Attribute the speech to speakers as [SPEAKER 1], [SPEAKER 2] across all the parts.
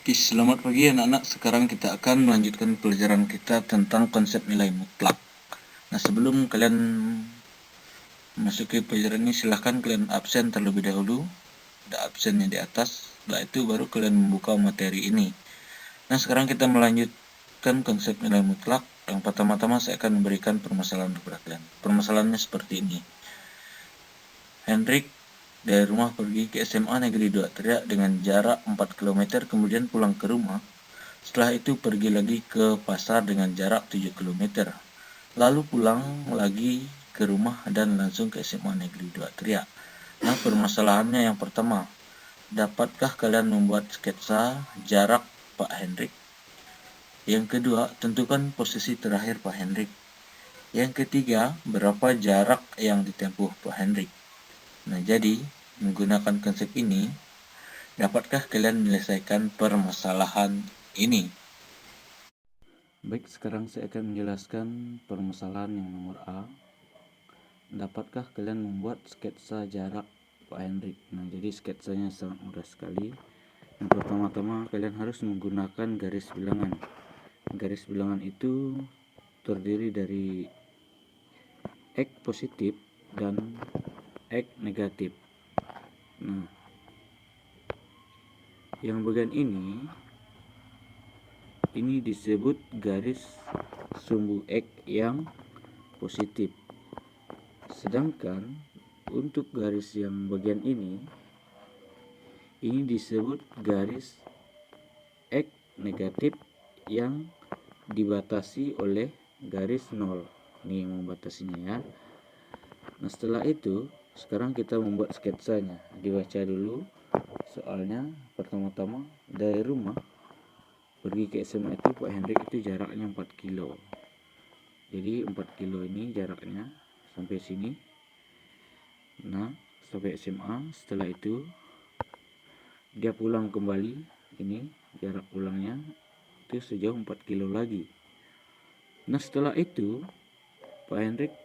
[SPEAKER 1] Oke, selamat pagi anak-anak. Sekarang kita akan melanjutkan pelajaran kita tentang konsep nilai mutlak. Nah, sebelum kalian memasuki pelajaran ini, silahkan kalian absen terlebih dahulu. Ada absennya di atas. Setelah itu baru kalian membuka materi ini. Nah, sekarang kita melanjutkan konsep nilai mutlak. Yang pertama-tama saya akan memberikan permasalahan kepada kalian. Permasalahannya seperti ini. Hendrik dari rumah pergi ke SMA Negeri 2 Teriak dengan jarak 4 km, kemudian pulang ke rumah. Setelah itu pergi lagi ke pasar dengan jarak 7 km. Lalu pulang lagi ke rumah dan langsung ke SMA Negeri 2 Teriak. Nah, permasalahannya yang pertama, dapatkah kalian membuat sketsa jarak Pak Hendrik? Yang kedua, tentukan posisi terakhir Pak Hendrik. Yang ketiga, berapa jarak yang ditempuh Pak Hendrik? Nah, jadi menggunakan konsep ini, dapatkah kalian menyelesaikan permasalahan ini? Baik, sekarang saya akan menjelaskan permasalahan yang nomor A. Dapatkah kalian membuat sketsa jarak Pak Hendrik? Nah, jadi sketsanya sangat mudah sekali. Yang pertama-tama kalian harus menggunakan garis bilangan. Garis bilangan itu terdiri dari X positif dan X negatif. Nah, yang bagian ini disebut garis sumbu X yang positif. Sedangkan untuk garis yang bagian ini disebut garis X negatif yang dibatasi oleh garis 0. Ini yang membatasinya ya. Nah, setelah itu sekarang kita membuat sketsanya. Dibaca dulu soalnya. Pertama-tama, dari rumah pergi ke SMA itu Pak Hendrik itu jaraknya 4 kilo. Jadi 4 kilo ini jaraknya sampai sini. Nah, sampai SMA. Setelah itu dia pulang kembali. Ini jarak pulangnya itu sejauh 4 kilo lagi. Nah, setelah itu Pak Hendrik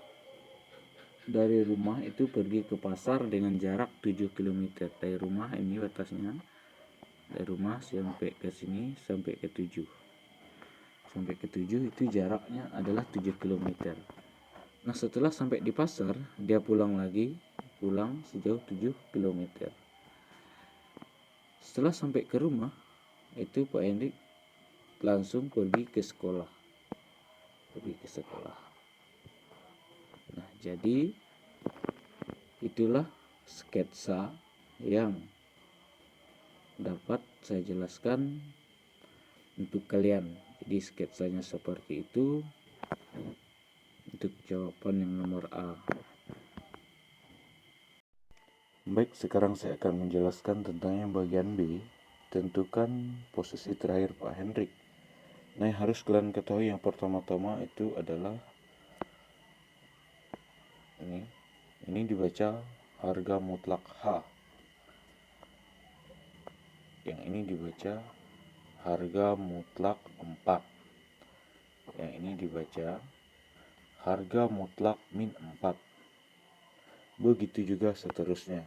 [SPEAKER 1] dari rumah itu pergi ke pasar dengan jarak 7 km. Dari rumah ini batasnya, dari rumah sampai ke sini sampai ke 7. Sampai ke 7 itu jaraknya adalah 7 km. Nah, setelah sampai di pasar, dia pulang lagi, pulang sejauh 7 km. Setelah sampai ke rumah, itu Pak Hendrik langsung pergi ke sekolah. Nah, jadi itulah sketsa yang dapat saya jelaskan untuk kalian. Jadi sketsanya seperti itu untuk jawaban yang nomor A. Baik, sekarang saya akan menjelaskan tentang yang bagian B. Tentukan posisi terakhir Pak Hendrik. Nah, yang harus kalian ketahui yang pertama-tama itu adalah ini dibaca harga mutlak H. Yang ini dibaca harga mutlak 4. Yang ini dibaca harga mutlak min 4. Begitu juga seterusnya.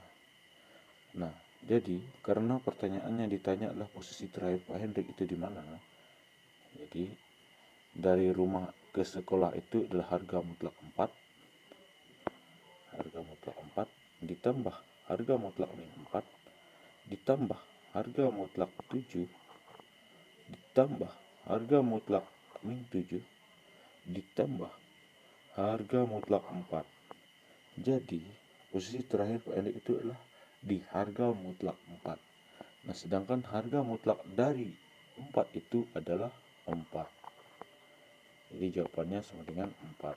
[SPEAKER 1] Nah, jadi karena pertanyaannya ditanya adalah posisi terakhir Pak Hendrik itu di mana? Jadi dari rumah ke sekolah itu adalah harga mutlak 4. Harga mutlak 4 ditambah harga mutlak min 4 ditambah harga mutlak 7 ditambah harga mutlak min 7 ditambah harga mutlak 4. Jadi posisi terakhir Pak Hendrik itu adalah di harga mutlak 4. Nah, sedangkan harga mutlak dari 4 itu adalah 4. Jadi jawabannya sama dengan 4.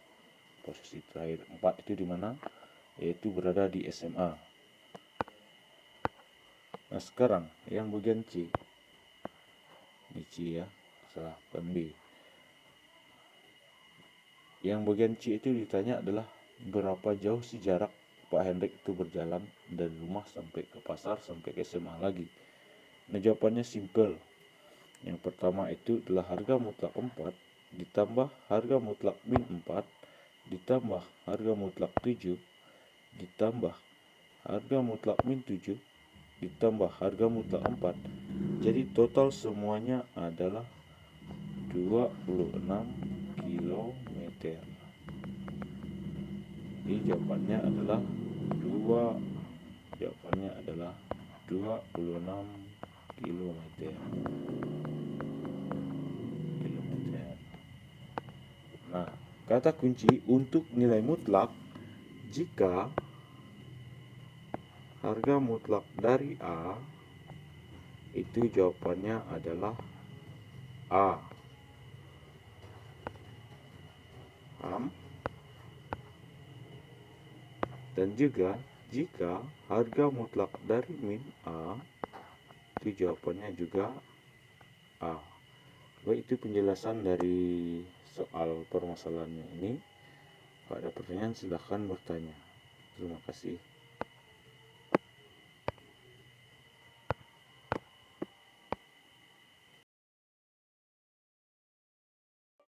[SPEAKER 1] Posisi terakhir 4 itu di mana? Yaitu berada di SMA. Nah, sekarang yang bagian C. Ini C ya, salah bukan B. Yang bagian C itu ditanya adalah berapa jauh sih jarak Pak Hendrik itu berjalan dari rumah sampai ke pasar sampai ke SMA lagi. Nah, jawabannya simple. Yang pertama itu adalah harga mutlak 4 ditambah harga mutlak min 4 ditambah harga mutlak 7 ditambah harga mutlak min 7 ditambah harga mutlak 4 Jadi total semuanya adalah 26 kilometer. Jadi jawabannya adalah 26 kilometer. Nah, kata kunci untuk nilai mutlak, jika harga mutlak dari A, itu jawabannya adalah A. Paham? Dan juga jika harga mutlak dari min A, itu jawabannya juga A. Baik, itu penjelasan dari soal permasalahannya ini. Kalau ada pertanyaan silahkan bertanya. Terima kasih.